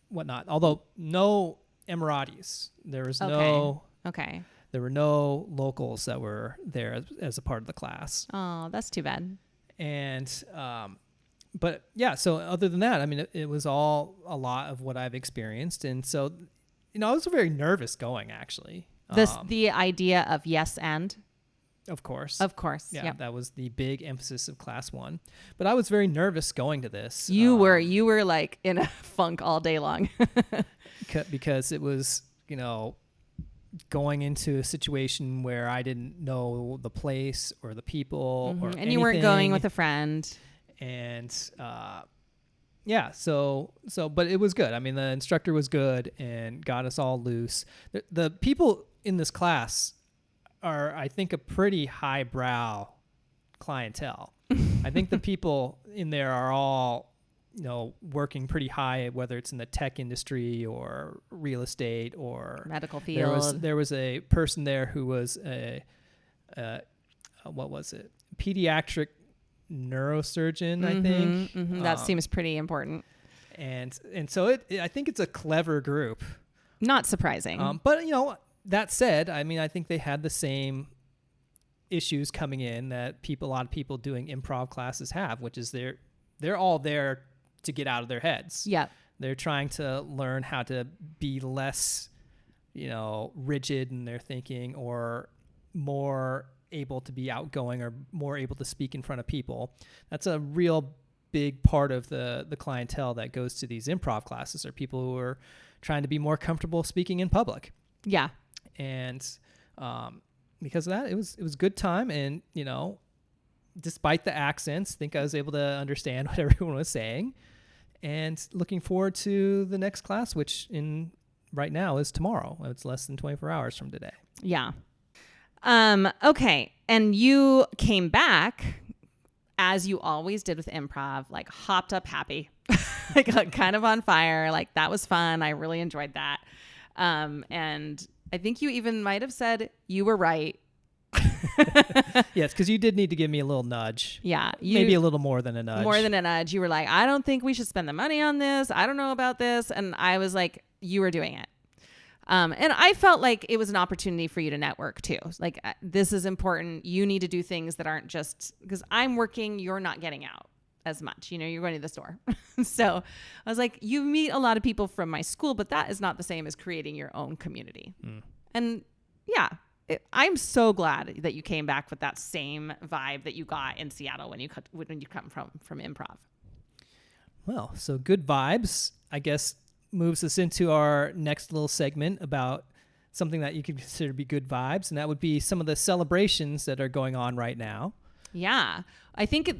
whatnot. Although no Emiratis. There was there were no locals that were there as a part of the class. Oh, that's too bad. And but yeah, so other than that, I mean, it was all a lot of what I've experienced, and so I was very nervous going, actually. The idea of yes and. Of course. Yeah, yep. That was the big emphasis of class 1. But I was very nervous going to this. You were like in a funk all day long. Because it was, going into a situation where I didn't know the place or the people or anything. And you weren't going with a friend. And yeah, but it was good. I mean, the instructor was good and got us all loose. The people in this class are, I think, a pretty highbrow clientele. I think the people in there are all, working pretty high, whether it's in the tech industry or real estate or medical field. There was a person there who was what was it? Pediatric neurosurgeon, I think. That seems pretty important. And so I think it's a clever group. Not surprising. But that said, I mean, I think they had the same issues coming in that a lot of people doing improv classes have, which is they're all there to get out of their heads. Yeah. They're trying to learn how to be less, rigid in their thinking, or more able to be outgoing, or more able to speak in front of people. That's a real big part of the clientele that goes to these improv classes, are people who are trying to be more comfortable speaking in public. Yeah. And because of that, it was a good time. And, despite the accents, I think I was able to understand what everyone was saying. And looking forward to the next class, which right now is tomorrow. It's less than 24 hours from today. Yeah. Okay. And you came back, as you always did with improv, like hopped up happy, like kind of on fire. Like, that was fun. I really enjoyed that. And I think you even might have said you were right. Yes, because you did need to give me a little nudge. Yeah. Maybe a little more than a nudge. More than a nudge. You were like, I don't think we should spend the money on this. I don't know about this. And I was like, you were doing it. And I felt like it was an opportunity for you to network too. Like, this is important. You need to do things that aren't just because I'm working, you're not getting out as much. You're going to the store. So I was like, you meet a lot of people from my school, but that is not the same as creating your own community. And yeah, I'm so glad that you came back with that same vibe that you got in Seattle when you come from improv. Well, so good vibes, I guess, moves us into our next little segment about something that you could consider to be good vibes, and that would be some of the celebrations that are going on right now. Yeah, I think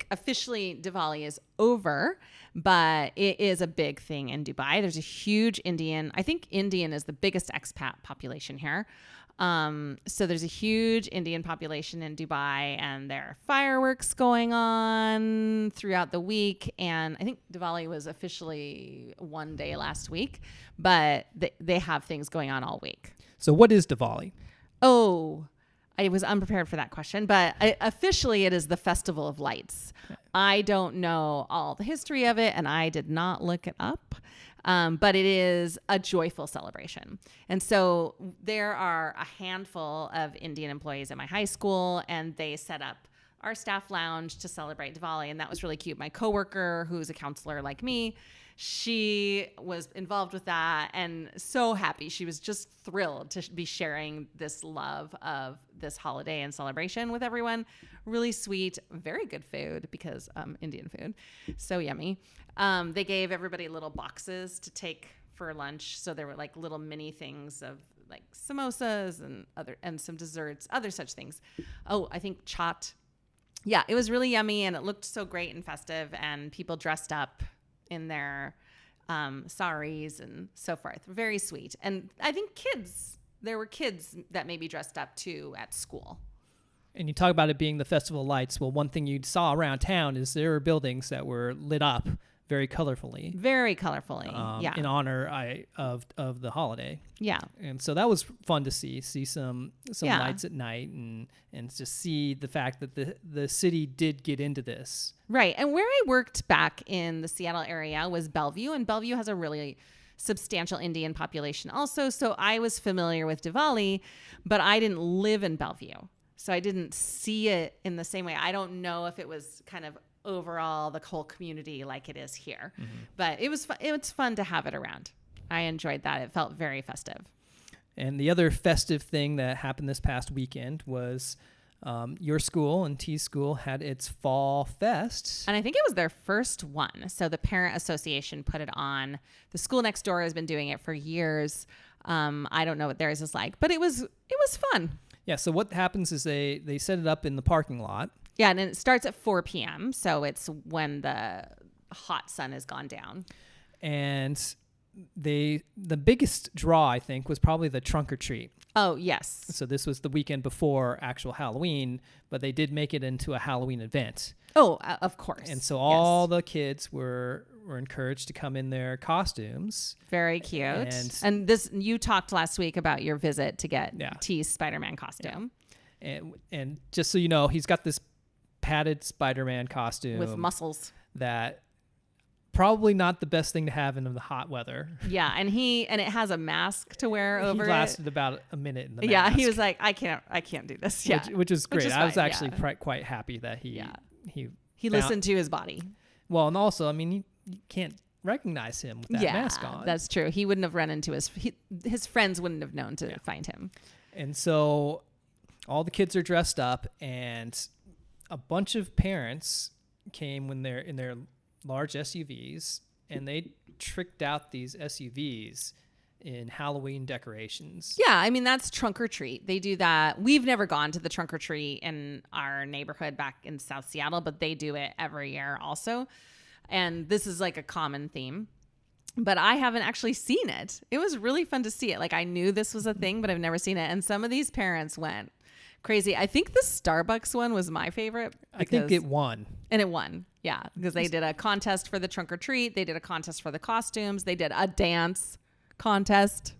officially Diwali is over, but it is a big thing in Dubai. There's a huge Indian. I think Indian is the biggest expat population here. So there's a huge Indian population in Dubai, and there are fireworks going on throughout the week. And I think Diwali was officially one day last week, but they have things going on all week. So what is Diwali? Oh, I was unprepared for that question, but officially it is the Festival of Lights. Okay. I don't know all the history of it, and I did not look it up. But it is a joyful celebration. And so there are a handful of Indian employees at my high school, and they set up our staff lounge to celebrate Diwali. And that was really cute. My coworker, who's a counselor like me, she was involved with that and so happy. She was just thrilled to be sharing this love of this holiday and celebration with everyone. Really sweet, very good food because Indian food, so yummy. They gave everybody little boxes to take for lunch. So there were like little mini things of like samosas and some desserts, other such things. Oh, I think chaat. Yeah, it was really yummy and it looked so great and festive, and people dressed up in their saris and so forth. Very sweet. And I think there were kids that maybe dressed up too at school. And you talk about it being the Festival of Lights. Well, one thing you saw around town is there were buildings that were lit up very colorfully. Very colorfully, yeah. In honor of the holiday. Yeah. And so that was fun to see some lights at night and just see the fact that the city did get into this. Right. And where I worked back in the Seattle area was Bellevue, and Bellevue has a really substantial Indian population also. So I was familiar with Diwali, but I didn't live in Bellevue. So I didn't see it in the same way. I don't know if it was kind of overall the whole community like it is here, but it was fun to have it around. I enjoyed that. It felt very festive. And the other festive thing that happened this past weekend was your school and T's school had its Fall Fest. And I think it was their first one. So the parent association put it on. The school next door has been doing it for years. I don't know what theirs is like, but it was fun. Yeah. So what happens is they set it up in the parking lot. Yeah, and it starts at 4 p.m. So it's when the hot sun has gone down. And the biggest draw, I think, was probably the trunk or treat. Oh, yes. So this was the weekend before actual Halloween, but they did make it into a Halloween event. Oh, of course. And so all the kids were encouraged to come in their costumes. Very cute. And this, you talked last week about your visit to get T's Spider-Man costume. Yeah. And just so you know, he's got this padded Spider-Man costume with muscles that probably not the best thing to have in the hot weather. Yeah, and it has a mask to wear over it. He lasted about a minute in the mask. Yeah, he was like, I can't do this. Yeah, which is great. I was actually quite happy that he listened to his body. Well, and also, I mean, you can't recognize him with that mask on. That's true. He wouldn't have run into his friends wouldn't have known to find him. And so all the kids are dressed up, and a bunch of parents came when they're in their large SUVs, and they tricked out these SUVs in Halloween decorations. Yeah, I mean, that's trunk or treat. They do that. We've never gone to the trunk or treat in our neighborhood back in South Seattle, but they do it every year also. And this is like a common theme. But I haven't actually seen it. It was really fun to see it. Like, I knew this was a thing, but I've never seen it. And some of these parents went crazy. I think the Starbucks one was my favorite. I think it won. And it won. Yeah, because they did a contest for the trunk or treat. They did a contest for the costumes. They did a dance contest.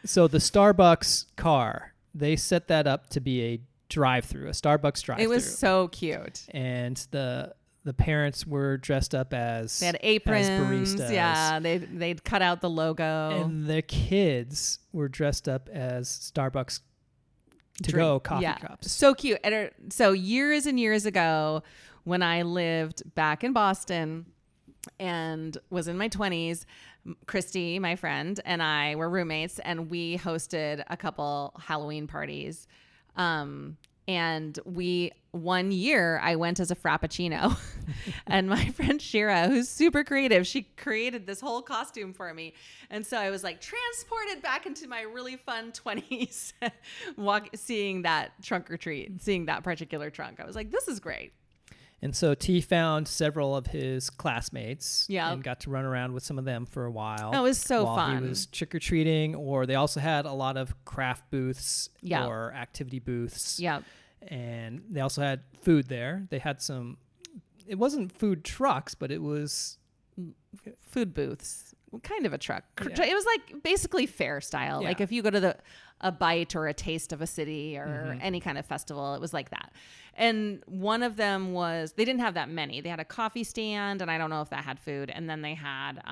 So the Starbucks car, they set that up to be a drive-through, a Starbucks drive-through. It was so cute. And the parents were dressed up as they had aprons, as baristas. Yeah, they'd cut out the logo. And the kids were dressed up as Starbucks to-go coffee cups. So cute. So years and years ago, when I lived back in Boston and was in my 20s, Christy, my friend, and I were roommates, and we hosted a couple Halloween parties. And one year I went as a Frappuccino and my friend Shira, who's super creative, she created this whole costume for me. And so I was like transported back into my really fun 20s, seeing that trunk or treat, seeing that particular trunk. I was like, this is great. And so T found several of his classmates Yep. and got to run around with some of them for a while. That was so while fun. He was trick-or-treating, or they also had a lot of craft booths Yep. or activity booths. Yep. And they also had food there. They had it wasn't food trucks, but it was food booths, kind of a truck. Yeah. It was like basically fair style. Yeah. Like if you go to a bite or a taste of a city or any kind of festival, it was like that. And one of them they didn't have that many. They had a coffee stand, and I don't know if that had food. And then they had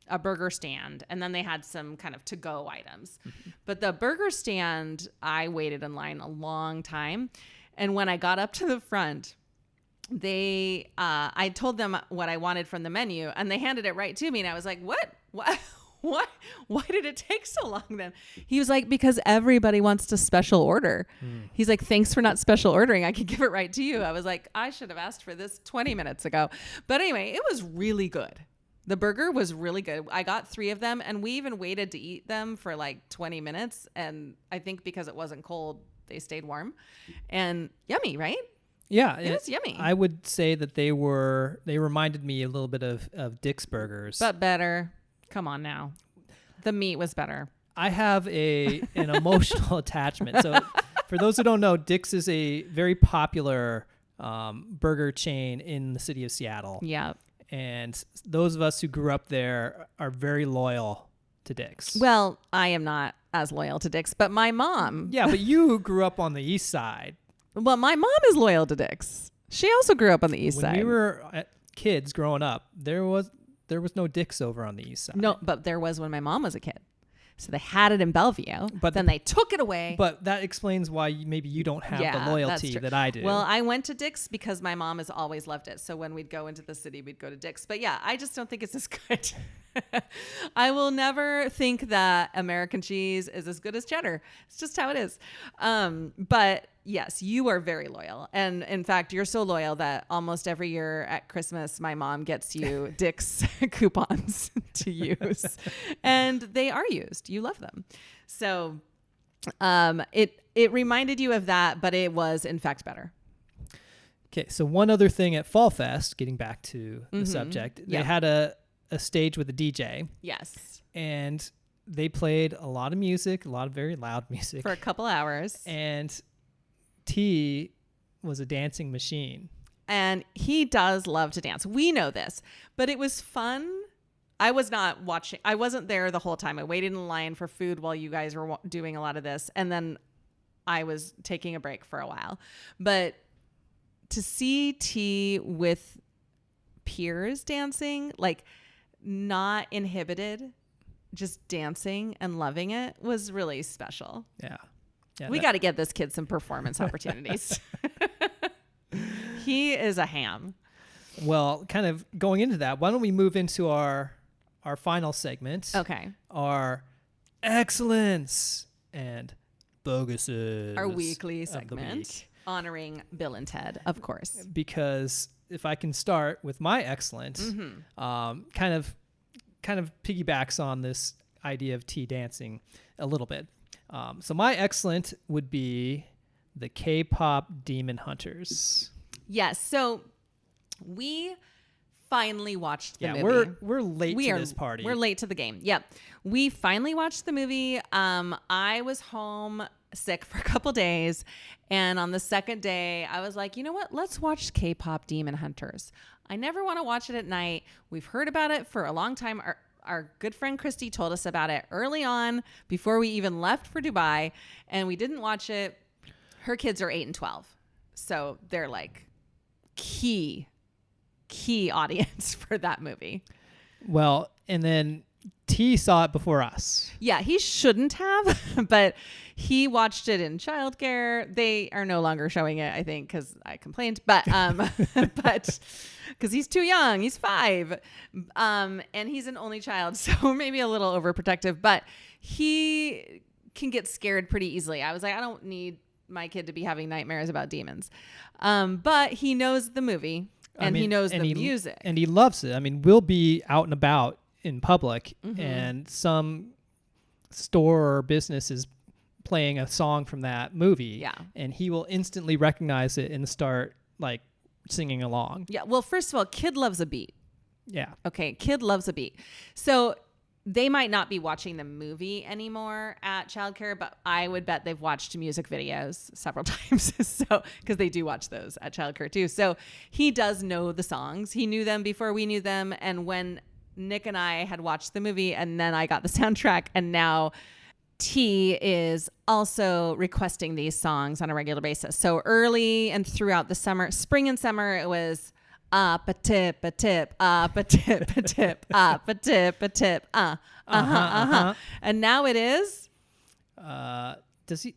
a burger stand, and then they had some kind of to-go items. But the burger stand, I waited in line a long time. And when I got up to the front, I told them what I wanted from the menu, and they handed it right to me. And I was like, what? Why did it take so long then? He was like, because everybody wants to special order. He's like, thanks for not special ordering. I could give it right to you. I was like, I should have asked for this 20 minutes ago. But anyway, it was really good. The burger was really good. I got 3 of them, and we even waited to eat them for like 20 minutes. And I think because it wasn't cold, they stayed warm and yummy, right? Yeah, it was yummy. I would say that they reminded me a little bit of Dick's Burgers. But better. Come on now. The meat was better. I have an emotional attachment. So for those who don't know, Dick's is a very popular burger chain in the city of Seattle. Yeah. And those of us who grew up there are very loyal to Dick's. Well, I am not as loyal to Dick's, but my mom. Yeah, but you grew up on the east side. Well, my mom is loyal to Dick's. She also grew up on the east side. When we were kids growing up, there was no Dick's over on the east side. No, but there was when my mom was a kid. So they had it in Bellevue, but then they took it away. But that explains why maybe you don't have the loyalty that I do. Well, I went to Dick's because my mom has always loved it. So when we'd go into the city, we'd go to Dick's. But yeah, I just don't think it's as good. I will never think that American cheese is as good as cheddar. It's just how it is. But yes, you are very loyal. And in fact, you're so loyal that almost every year at Christmas, my mom gets you Dick's coupons to use. And they are used. You love them. So it reminded you of that, but it was in fact better. Okay, so one other thing at Fall Fest, getting back to the subject, they had a stage with a DJ. Yes. And they played a lot of music, a lot of very loud music. For a couple hours. And T was a dancing machine. And he does love to dance. We know this. But it was fun. I was not watching. I wasn't there the whole time. I waited in line for food while you guys were doing a lot of this. And then I was taking a break for a while. But to see T with peers dancing, like not inhibited, just dancing and loving it was really special. Yeah. We got to get this kid some performance opportunities. He is a ham. Well, kind of going into that, why don't we move into our final segment? Okay. Our Excellents and Boguses. Our weekly segment honoring Bill and Ted, of course. Because if I can start with my excellent, kind of piggybacks on this idea of T dancing a little bit. So my excellent would be the K-pop Demon Hunters. Yes. So we finally watched the movie. We're late to this party. We're late to the game. Yep. We finally watched the movie. I was home sick for a couple days, and on the second day I was like, you know what, let's watch K-pop Demon Hunters. I never want to watch it at night. We've heard about it for a long time. Our good friend Christy told us about it early on before we even left for Dubai, and we didn't watch it. Her kids are 8 and 12, so they're like key audience for that movie. Well, and then T saw it before us. Yeah, he shouldn't have, but he watched it in childcare. They are no longer showing it, I think, because I complained. But but because he's too young, he's 5, and he's an only child, so maybe a little overprotective. But he can get scared pretty easily. I was like, I don't need my kid to be having nightmares about demons. But he knows the movie, and he knows the music, and he loves it. I mean, we'll be out and about in public, and some store or business is playing a song from that movie, and he will instantly recognize it and start like singing along. Yeah. Well, first of all, kid loves a beat. Yeah. Okay. Kid loves a beat. So they might not be watching the movie anymore at childcare, but I would bet they've watched music videos several times. So, because they do watch those at childcare too. So he does know the songs. He knew them before we knew them. And when Nick and I had watched the movie, and then I got the soundtrack, and now T is also requesting these songs on a regular basis. So early and throughout the summer, spring and summer, it was up a tip, up a tip, up a tip, up a tip, and now it is. Does he?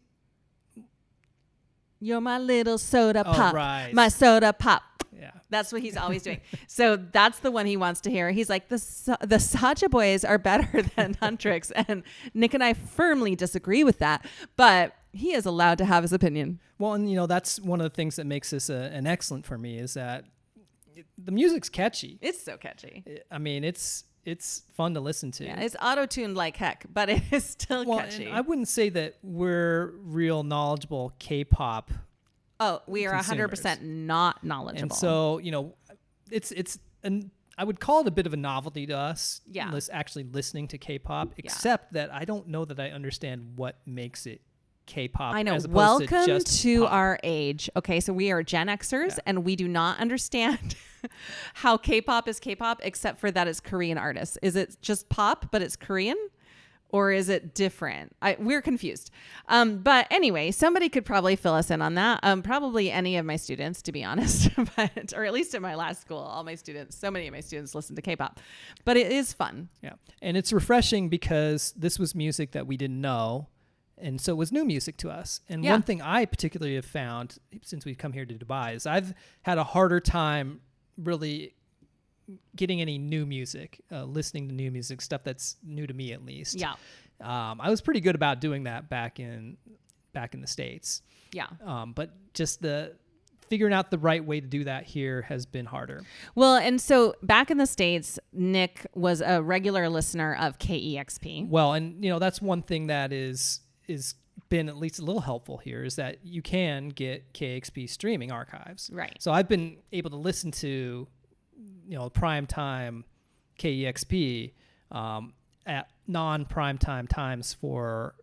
You're my little soda pop, right. My soda pop. Yeah. That's what he's always doing. So that's the one he wants to hear. He's like, the Sacha boys are better than Huntrix. And Nick and I firmly disagree with that. But he is allowed to have his opinion. Well, and that's one of the things that makes this an excellent for me, is that the music's catchy. It's so catchy. I mean, it's fun to listen to. Yeah, it's auto-tuned like heck, but it is still catchy. I wouldn't say that we're real knowledgeable K-pop. Oh, we are 100% not knowledgeable. And so, I would call it a bit of a novelty to us. Yeah. Actually listening to K-pop, except that I don't know that I understand what makes it K-pop. I know. As opposed Welcome to pop. our age. Okay, so we are Gen Xers, and we do not understand how K-pop is K-pop, except for that it's Korean artists. Is it just pop, but it's Korean? Or is it different? We're confused. But anyway, somebody could probably fill us in on that. Probably any of my students, to be honest. Or at least at my last school, so many of my students listen to K-pop. But it is fun. Yeah. And it's refreshing because this was music that we didn't know. And so it was new music to us. And one thing I particularly have found since we've come here to Dubai is I've had a harder time really getting any new music, listening to new music, stuff that's new to me at least. Yeah. I was pretty good about doing that back in the States. Yeah. But just the figuring out the right way to do that here has been harder. Well, and so back in the States, Nick was a regular listener of KEXP. Well, and that's one thing that is been at least a little helpful here is that you can get KXP streaming archives. Right. So I've been able to listen to, prime time KEXP at non-prime times for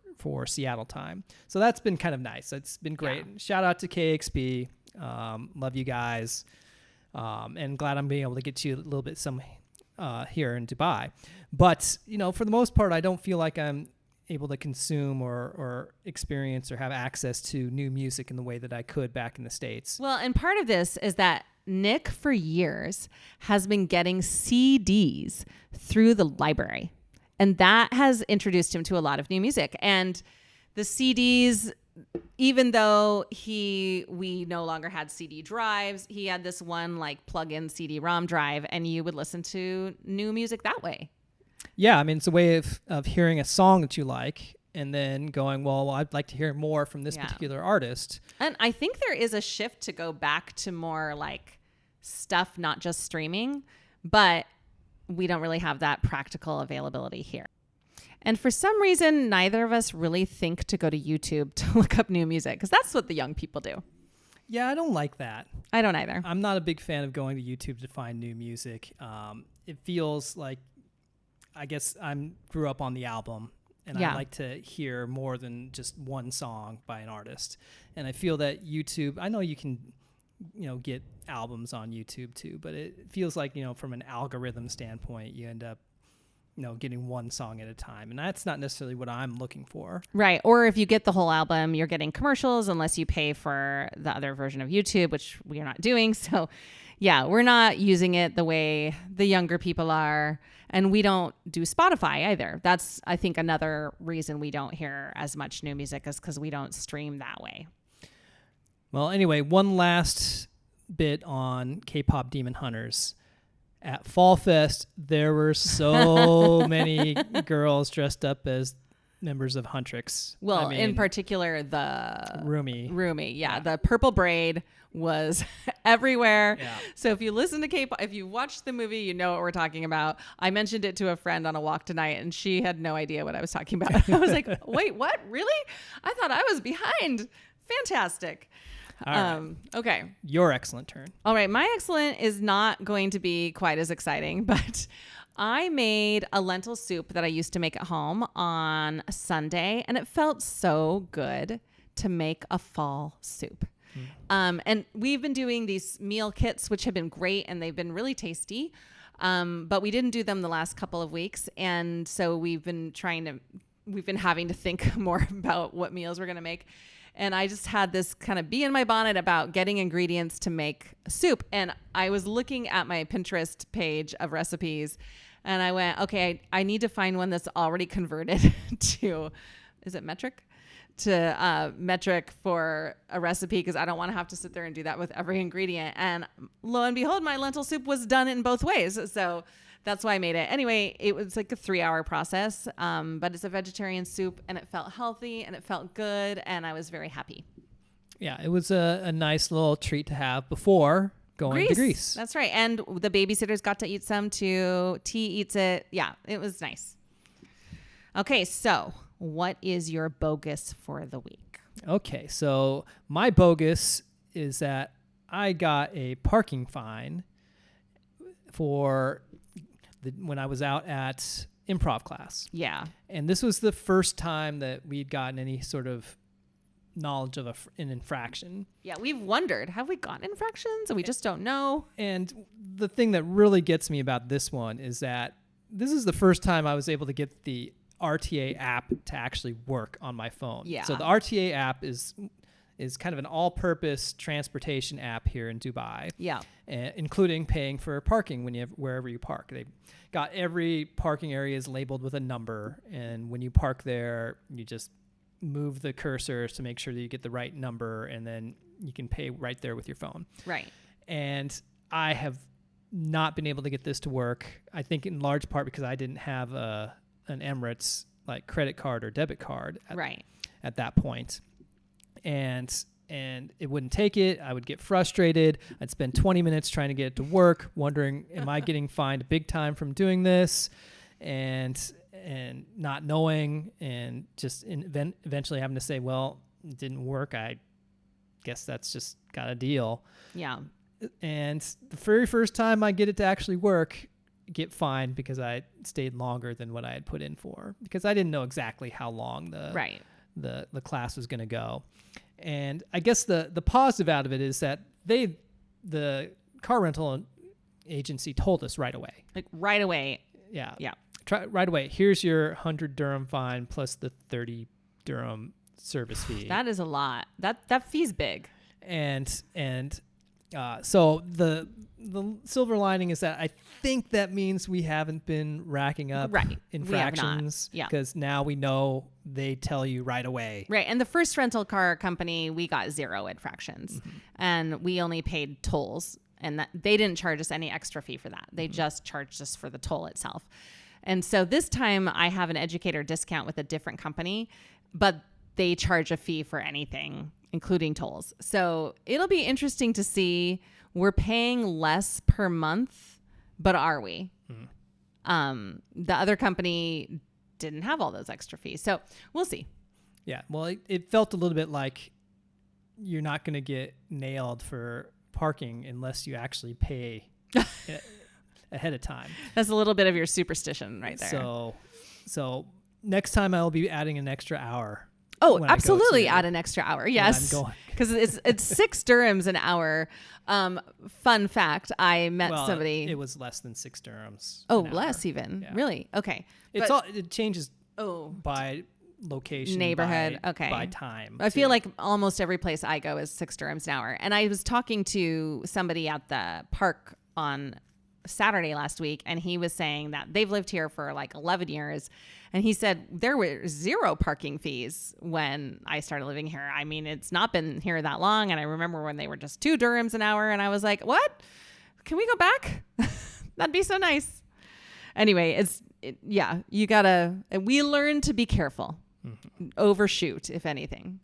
Seattle time. So that's been kind of nice. It's been great. Yeah. Shout out to KXP. Love you guys. And glad I'm being able to get you a little bit some here in Dubai. But, for the most part, I don't feel like I'm able to consume or experience or have access to new music in the way that I could back in the States. Well, and part of this is that Nick for years has been getting CDs through the library, and that has introduced him to a lot of new music. And the CDs, even though we no longer had CD drives, he had this one like plug-in CD-ROM drive, and you would listen to new music that way. Yeah, I mean, it's a way of hearing a song that you like and then going, well, I'd like to hear more from this particular artist. And I think there is a shift to go back to more like stuff, not just streaming, but we don't really have that practical availability here. And for some reason, neither of us really think to go to YouTube to look up new music, because that's what the young people do. Yeah, I don't like that. I don't either. I'm not a big fan of going to YouTube to find new music. It feels like, I guess grew up on the album, and I like to hear more than just one song by an artist. And I feel that YouTube, I know you can, get albums on YouTube too, but it feels like, from an algorithm standpoint, you end up, getting one song at a time. And that's not necessarily what I'm looking for. Right. Or if you get the whole album, you're getting commercials unless you pay for the other version of YouTube, which we are not doing. So yeah, we're not using it the way the younger people are. And we don't do Spotify either. That's, I think, another reason we don't hear as much new music is because we don't stream that way. Well, anyway, one last bit on KPop Demon Hunters. At Fall Fest, there were so many girls dressed up as members of Huntrix. Well, in particular, the Rumi. Yeah, the purple braid was everywhere. Yeah. So if you listen to K-pop, if you watch the movie, you know what we're talking about. I mentioned it to a friend on a walk tonight, and she had no idea what I was talking about. I was like, wait, what? Really? I thought I was behind. Fantastic. All right. Okay. Your excellent turn. All right. My excellent is not going to be quite as exciting, but I made a lentil soup that I used to make at home on a Sunday, and it felt so good to make a fall soup. And we've been doing these meal kits, which have been great, and they've been really tasty. But we didn't do them the last couple of weeks. And so we've been having to think more about what meals we're going to make. And I just had this kind of bee in my bonnet about getting ingredients to make a soup. And I was looking at my Pinterest page of recipes, and I went, okay, I need to find one that's already converted to, is it metric? To metric for a recipe, because I don't want to have to sit there and do that with every ingredient. And lo and behold, my lentil soup was done in both ways. So that's why I made it. Anyway, it was like a 3-hour process, but it's a vegetarian soup, and it felt healthy and it felt good, and I was very happy. Yeah, it was a nice little treat to have before going to Greece. That's right. And the babysitters got to eat some too. T eats it. Yeah, it was nice. Okay, so what is your bogus for the week? Okay, so my bogus is that I got a parking fine for when I was out at improv class. Yeah. And this was the first time that we'd gotten any sort of knowledge of an infraction. Yeah, we've wondered, have we gotten infractions and we just don't know? And the thing that really gets me about this one is that this is the first time I was able to get the RTA app to actually work on my phone. Yeah. So the RTA app is kind of an all-purpose transportation app here in Dubai. Yeah. Including paying for parking wherever you park. They got every parking area is labeled with a number, and when you park there, you just move the cursor to make sure that you get the right number, and then you can pay right there with your phone. Right. And I have not been able to get this to work. I think in large part because I didn't have an Emirates like credit card or debit card at that point. And it wouldn't take it. I would get frustrated. I'd spend 20 minutes trying to get it to work, wondering, am I getting fined big time from doing this? And and not knowing, and just eventually having to say, well, it didn't work. I guess that's just got a deal. Yeah. And the very first time I get it to actually work, get fined because I stayed longer than what I had put in for, because I didn't know exactly how long the class was going to go. And I guess the positive out of it is that the car rental agency told us right away. Like right away. Yeah. Yeah. Right away. Here's your 100 dirham fine plus the 30 dirham service fee. That is a lot. That fee's big. And so the silver lining is that I think that means we haven't been racking up infractions, because now we know they tell you right away. Right. And the first rental car company, we got 0 infractions, and we only paid tolls, and that they didn't charge us any extra fee for that. They just charged us for the toll itself. And so this time I have an educator discount with a different company, but they charge a fee for anything, including tolls. So it'll be interesting to see. We're paying less per month, but are we? The other company didn't have all those extra fees. So we'll see. Yeah. Well, it felt a little bit like you're not going to get nailed for parking unless you actually pay ahead of time. That's a little bit of your superstition right there. So next time I'll be adding an extra hour. Oh, absolutely. Add an extra hour. Yes. Because it's 6 dirhams an hour. Fun fact. I met somebody. It was less than 6 dirhams. Oh, less even. Yeah. Really? Okay. It changes by location, neighborhood. By time. I feel like almost every place I go is 6 dirhams an hour. And I was talking to somebody at the park on Saturday last week, and he was saying that they've lived here for like 11 years. And he said there were 0 parking fees when I started living here. I mean, it's not been here that long. And I remember when they were just 2 dirhams an hour. And I was like, what? Can we go back? That'd be so nice. Anyway, you gotta, we learn to be careful, overshoot, if anything.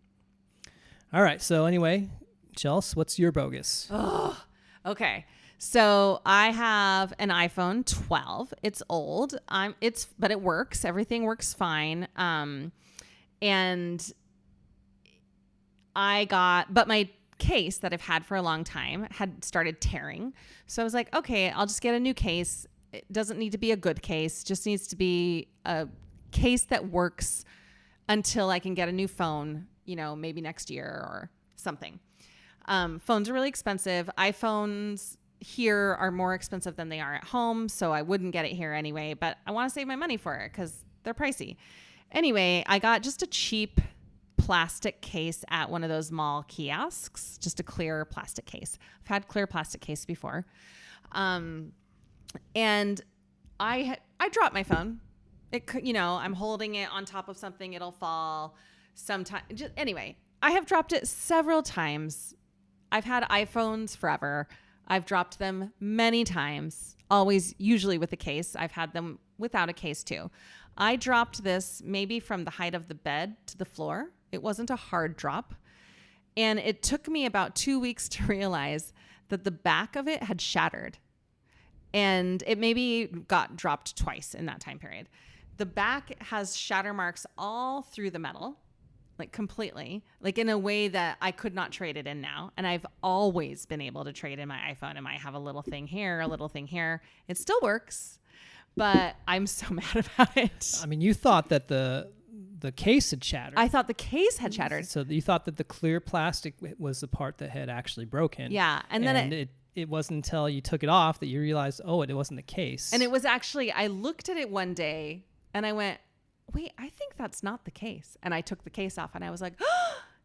All right. So anyway, Chelsea, what's your bogus? Oh, okay. So I have an iPhone 12. It's old. But it works. Everything works fine. And but my case that I've had for a long time had started tearing. So I was like, okay, I'll just get a new case. It doesn't need to be a good case. Just needs to be a case that works until I can get a new phone, maybe next year or something. Phones are really expensive. iPhones here are more expensive than they are at home, so I wouldn't get it here anyway, but I want to save my money for it because they're pricey. Anyway, I got just a cheap plastic case at one of those mall kiosks, just a clear plastic case. I've had clear plastic case before. And I dropped my phone. I'm holding it on top of something, it'll fall sometime. Anyway, I have dropped it several times. I've had iPhones forever. I've dropped them many times, usually with a case. I've had them without a case too. I dropped this maybe from the height of the bed to the floor. It wasn't a hard drop. And it took me about 2 weeks to realize that the back of it had shattered. And it maybe got dropped twice in that time period. The back has shatter marks all through the metal. Like completely, like in a way that I could not trade it in now. And I've always been able to trade in my iPhone, and I have a little thing here, a little thing here. It still works, but I'm so mad about it. I mean, you thought that the case had shattered. I thought the case had shattered. So you thought that the clear plastic was the part that had actually broken. Yeah. And then it wasn't until you took it off that you realized, it wasn't the case. And it was actually, I looked at it one day and I went, wait, I think that's not the case. And I took the case off and I was like,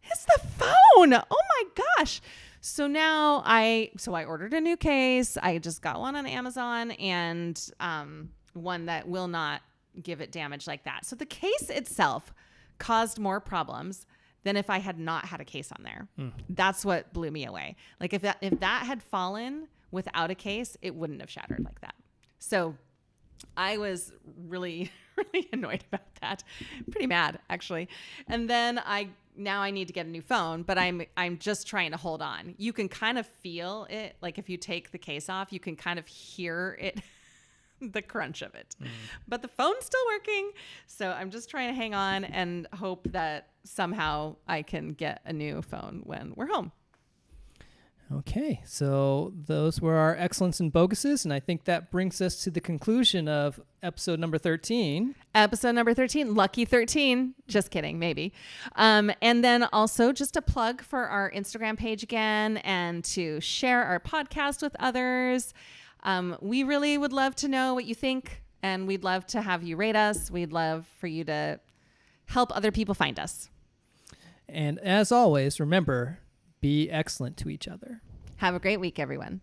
it's the phone. Oh my gosh. So now I ordered a new case. I just got one on Amazon, and one that will not give it damage like that. So the case itself caused more problems than if I had not had a case on there. That's what blew me away. Like if that had fallen without a case, it wouldn't have shattered like that. So I was really, really annoyed about that. Pretty mad, actually. And then now I need to get a new phone, but I'm just trying to hold on. You can kind of feel it. Like if you take the case off, you can kind of hear it the crunch of it. But the phone's still working. So I'm just trying to hang on and hope that somehow I can get a new phone when we're home. Okay, so those were our Excellents and Boguses, and I think that brings us to the conclusion of episode number 13. Episode number 13, lucky 13. Just kidding, maybe. And then also just a plug for our Instagram page again and to share our podcast with others. We really would love to know what you think, and we'd love to have you rate us. We'd love for you to help other people find us. And as always, remember, be excellent to each other. Have a great week, everyone.